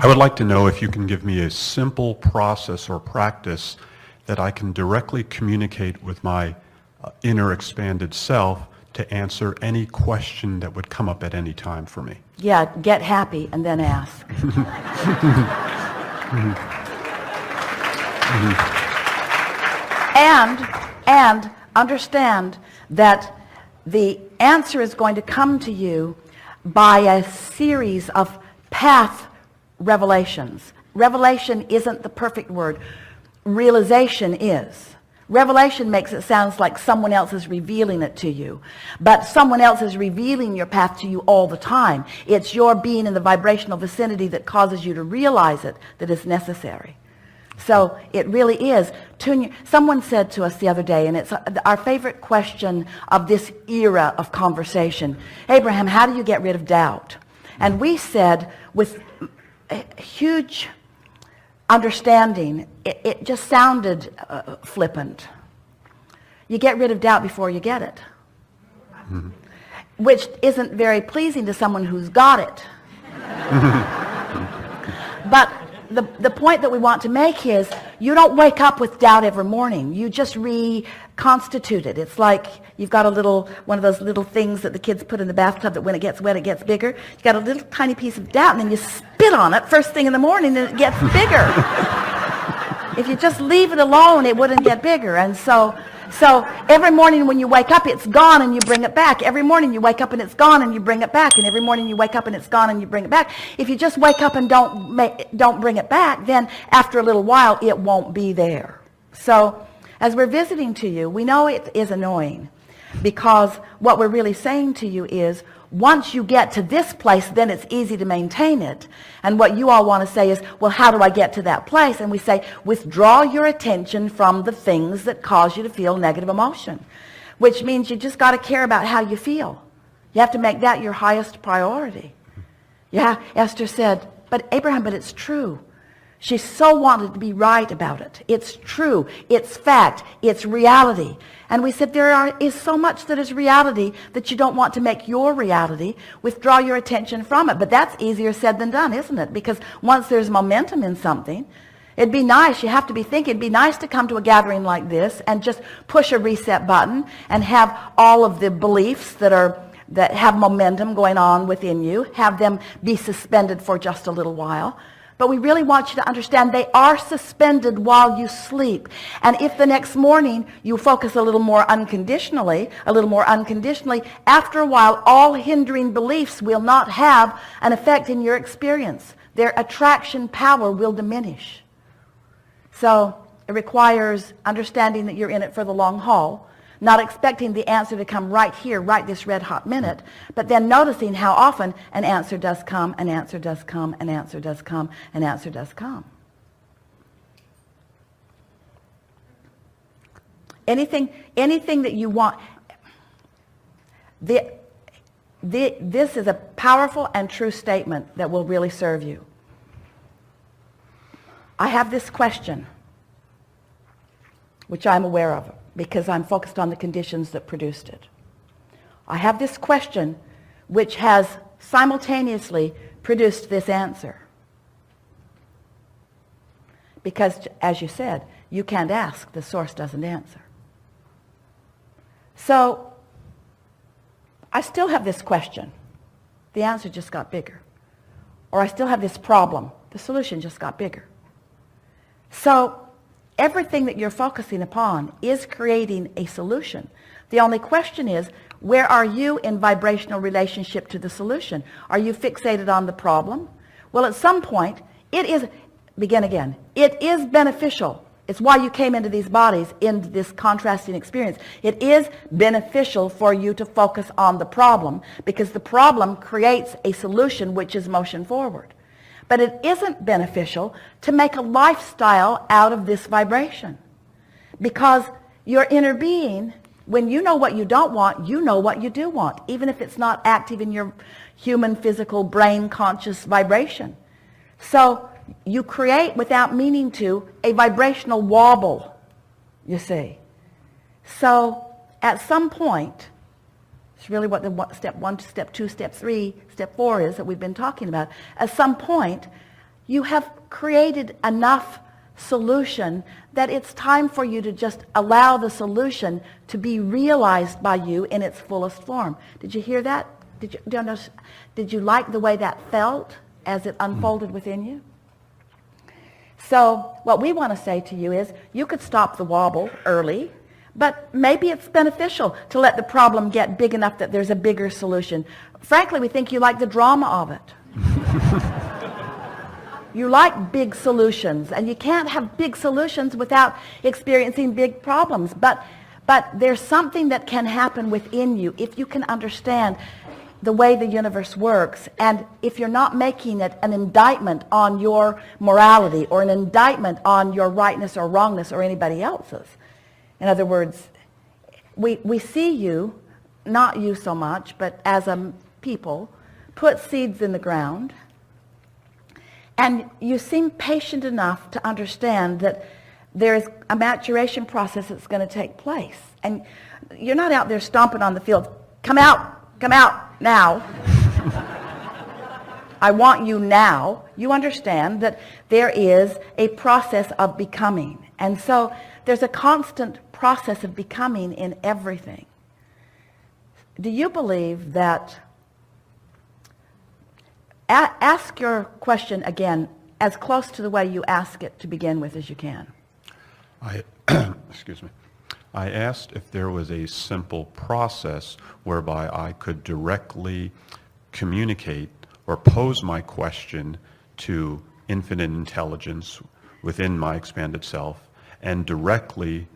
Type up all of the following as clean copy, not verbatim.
I would like to know if you can give me a simple process or practice that I can directly communicate with my inner expanded self to answer any question that would come up at any time for me. Yeah, get happy and then ask. And understand that the answer is going to come to you by a series of path revelations. Revelation isn't the perfect word. Realization is. Revelation makes it sound like someone else is revealing it to you. But someone else is revealing your path to you all the time. It's your being in the vibrational vicinity that causes you to realize it that is necessary. So it really is. Someone said to us the other day, and it's our favorite question of this era of conversation, Abraham, how do you get rid of doubt? And we said, with a huge understanding, it just sounded flippant. You get rid of doubt before you get it. Mm-hmm. Which isn't very pleasing to someone who's got it. But the point that we want to make is you don't wake up with doubt every morning. You just reconstitute it. It's like you've got one of those little things that the kids put in the bathtub that when it gets wet, it gets bigger. You've got a little tiny piece of doubt, and then you spit on it first thing in the morning, and it gets bigger. If you just leave it alone, it wouldn't get bigger. And so every morning when you wake up, it's gone and you bring it back. Every morning you wake up and it's gone and you bring it back. And every morning you wake up and it's gone and you bring it back. If you just wake up and don't bring it back, then after a little while, it won't be there. So as we're visiting to you, we know it is annoying, because what we're really saying to you is, once you get to this place, then it's easy to maintain it. And what you all want to say is, well, how do I get to that place? And we say, withdraw your attention from the things that cause you to feel negative emotion, which means you just got to care about how you feel. You have to make that your highest priority. Yeah, Esther said, but Abraham, but it's true. She so wanted to be right about it. It's true. It's fact. It's reality. And we said there is so much that is reality that you don't want to make your reality. Withdraw your attention from it. But that's easier said than done, isn't it? Because once there's momentum in something, it'd be nice. You have to be thinking, it'd be nice to come to a gathering like this and just push a reset button and have all of the beliefs that have momentum going on within you, have them be suspended for just a little while. But we really want you to understand they are suspended while you sleep. And if the next morning you focus a little more unconditionally, after a while, all hindering beliefs will not have an effect in your experience. Their attraction power will diminish. So it requires understanding that you're in it for the long haul, not expecting the answer to come right here, right this red hot minute, but then noticing how often an answer does come, an answer does come, an answer does come, an answer does come. Anything that you want. This is a powerful and true statement that will really serve you. I have this question, which I'm aware of, because I'm focused on the conditions that produced it. I have this question which has simultaneously produced this answer. Because, as you said, you can't ask, the source doesn't answer. So, I still have this question. The answer just got bigger. Or I still have this problem. The solution just got bigger. So, everything that you're focusing upon is creating a solution. The only question is, where are you in vibrational relationship to the solution? Are you fixated on the problem? Well, at some point, it is beneficial. It's why you came into these bodies in this contrasting experience. It is beneficial for you to focus on the problem, because the problem creates a solution which is motion forward. But it isn't beneficial to make a lifestyle out of this vibration. Because your inner being, when you know what you don't want, you know what you do want, even if it's not active in your human, physical, brain, conscious vibration. So you create, without meaning to, a vibrational wobble, you see. So at some point, it's really what the step 1, step 2, step 3, step 4 is that we've been talking about. At some point, you have created enough solution that it's time for you to just allow the solution to be realized by you in its fullest form. Did you hear that? Did you like the way that felt as it unfolded within you? So what we want to say to you is you could stop the wobble early, but maybe it's beneficial to let the problem get big enough that there's a bigger solution. Frankly, we think you like the drama of it. You like big solutions, and you can't have big solutions without experiencing big problems. But there's something that can happen within you if you can understand the way the universe works, and if you're not making it an indictment on your morality or an indictment on your rightness or wrongness or anybody else's. In other words, we see you, not you so much, but as a people, put seeds in the ground, and you seem patient enough to understand that there's a maturation process that's going to take place. And you're not out there stomping on the field. Come out now. I want you now. You understand that there is a process of becoming. And so there's a constant process of becoming in everything. Do you believe that? Ask your question again as close to the way you ask it to begin with as you can. Excuse me. I asked if there was a simple process whereby I could directly communicate or pose my question to infinite intelligence within my expanded self and directly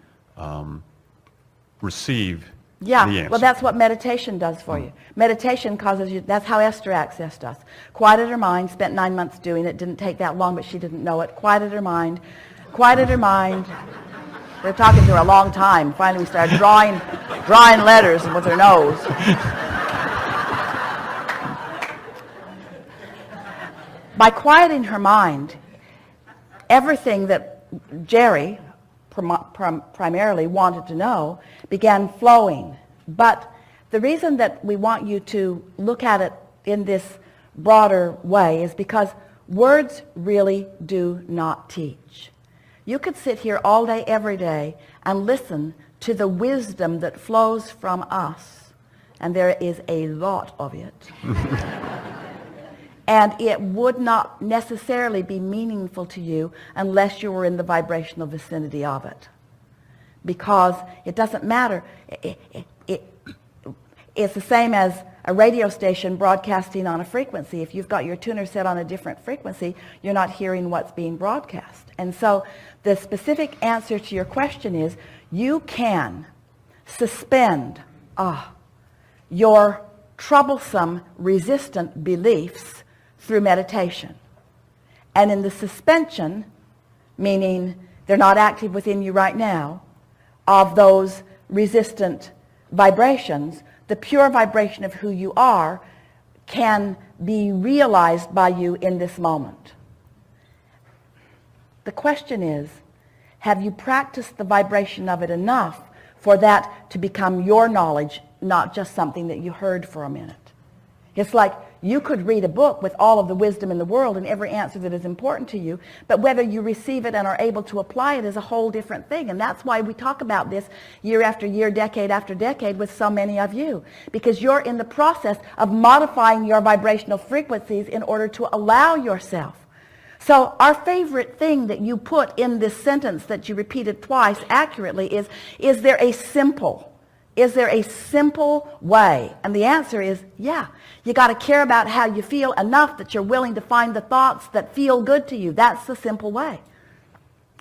receive the answer. Well, that's what meditation does for you. Meditation causes you, that's how Esther accessed us. Quieted her mind, spent 9 months doing it. Didn't take that long, but she didn't know it. Quieted her mind. We were talking to her a long time. Finally, we started drawing letters with her nose. By quieting her mind, everything that Jerry primarily wanted to know began flowing. But the reason that we want you to look at it in this broader way is because words really do not teach. You could sit here all day, every day, and listen to the wisdom that flows from us, and there is a lot of it. And it would not necessarily be meaningful to you unless you were in the vibrational vicinity of it. Because it doesn't matter. It's the same as a radio station broadcasting on a frequency. If you've got your tuner set on a different frequency, you're not hearing what's being broadcast. And so the specific answer to your question is you can suspend your troublesome, resistant beliefs through meditation. And in the suspension, meaning they're not active within you right now, of those resistant vibrations, the pure vibration of who you are can be realized by you in this moment. The question is, have you practiced the vibration of it enough for that to become your knowledge, not just something that you heard for a minute? It's like you could read a book with all of the wisdom in the world and every answer that is important to you, but whether you receive it and are able to apply it is a whole different thing. And that's why we talk about this year after year, decade after decade with so many of you, because you're in the process of modifying your vibrational frequencies in order to allow yourself. So our favorite thing that you put in this sentence that you repeated twice accurately is there a simple way? And the answer is, yeah. You got to care about how you feel enough that you're willing to find the thoughts that feel good to you. That's the simple way.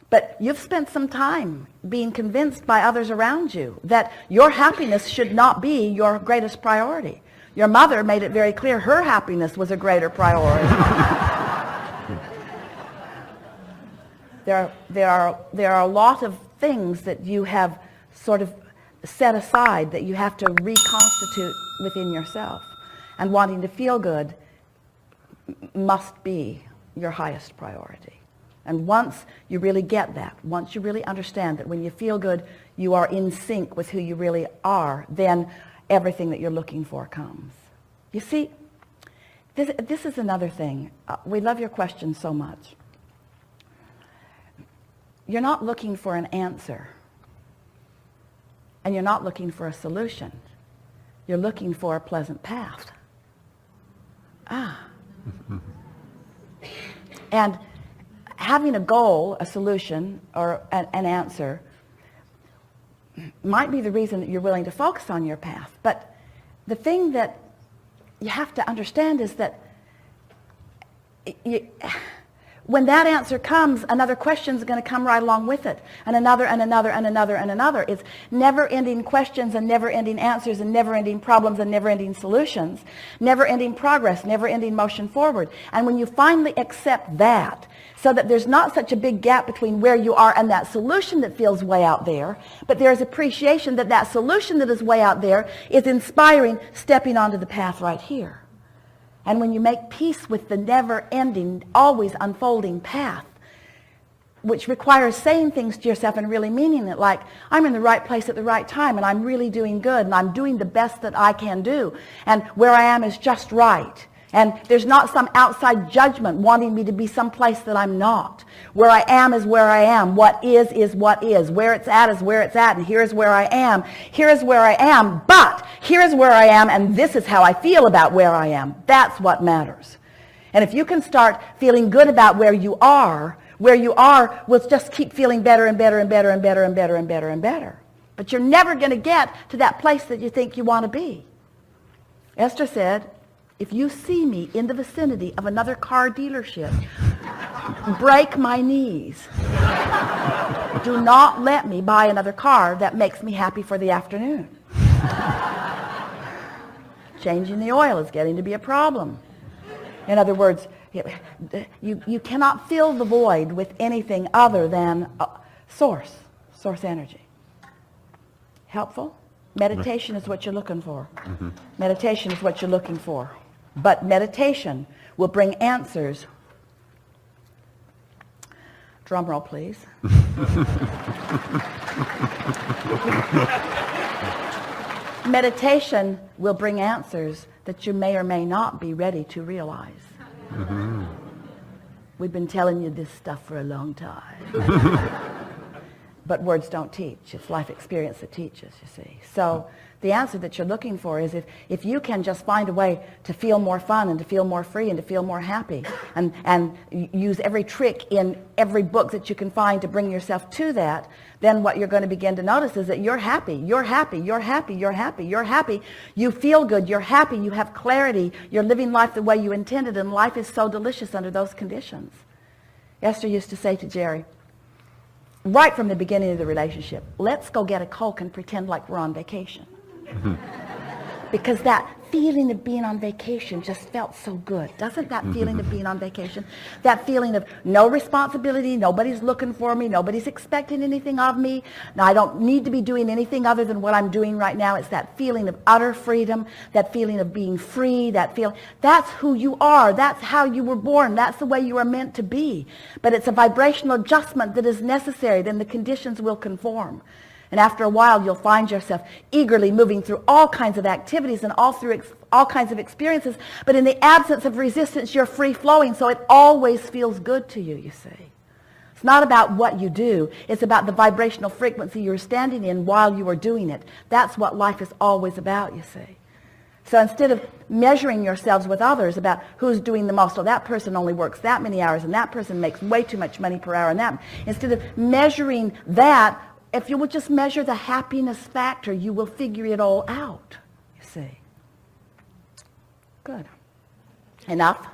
But you've spent some time being convinced by others around you that your happiness should not be your greatest priority. Your mother made it very clear her happiness was a greater priority. There are a lot of things that you have sort of set aside that you have to reconstitute within yourself. And wanting to feel good must be your highest priority. And once you really get that, once you really understand that when you feel good, you are in sync with who you really are, then everything that you're looking for comes. You see, This is another thing. We love your question so much. You're not looking for an answer. And you're not looking for a solution. You're looking for a pleasant path. And having a goal, a solution, or an answer might be the reason that you're willing to focus on your path. But the thing that you have to understand is that when that answer comes, another question is going to come right along with it, and another, and another, and another, and another. It's never-ending questions and never-ending answers and never-ending problems and never-ending solutions, never-ending progress, never-ending motion forward. And when you finally accept that, so that there's not such a big gap between where you are and that solution that feels way out there, but there is appreciation that that solution that is way out there is inspiring stepping onto the path right here. And when you make peace with the never-ending, always unfolding path, which requires saying things to yourself and really meaning it, like, I'm in the right place at the right time, and I'm really doing good, and I'm doing the best that I can do, and where I am is just right. And there's not some outside judgment wanting me to be someplace that I'm not. Where I am is where I am. What is what is. Where it's at is where it's at. And here's where I am. Here's where I am. But here's where I am. And this is how I feel about where I am. That's what matters. And if you can start feeling good about where you are will just keep feeling better and better and better and better and better and better and better. But you're never going to get to that place that you think you want to be. Esther said, if you see me in the vicinity of another car dealership, break my knees. Do not let me buy another car that makes me happy for the afternoon. Changing the oil is getting to be a problem. In other words, you cannot fill the void with anything other than source energy. Helpful? Meditation is what you're looking for. Mm-hmm. Meditation is what you're looking for. But meditation will bring answers. Drum roll, please. Meditation will bring answers that you may or may not be ready to realize. Mm-hmm. We've been telling you this stuff for a long time. But words don't teach. It's life experience that teaches, you see. So the answer that you're looking for is if you can just find a way to feel more fun and to feel more free and to feel more happy and use every trick in every book that you can find to bring yourself to that, then what you're going to begin to notice is that you're happy, you're happy, you're happy, you're happy, you're happy. You feel good, you're happy, you have clarity, you're living life the way you intended, and life is so delicious under those conditions. Esther used to say to Jerry, right from the beginning of the relationship, let's go get a Coke and pretend like we're on vacation. Because that feeling of being on vacation just felt so good. Doesn't that feeling of being on vacation, that feeling of no responsibility, nobody's looking for me, nobody's expecting anything of me, now I don't need to be doing anything other than what I'm doing right now. It's that feeling of utter freedom, that feeling of being free, that feeling. That's who you are. That's how you were born. That's the way you are meant to be. But it's a vibrational adjustment that is necessary. Then the conditions will conform. And after a while, you'll find yourself eagerly moving through all kinds of activities and all kinds of experiences. But in the absence of resistance, you're free-flowing, so it always feels good to you, you see. It's not about what you do. It's about the vibrational frequency you're standing in while you are doing it. That's what life is always about, you see. So instead of measuring yourselves with others about who's doing the most, oh, that person only works that many hours, and that person makes way too much money per hour, and that, instead of measuring that, if you would just measure the happiness factor, you will figure it all out, you see. Good. Enough?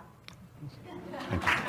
Thank you.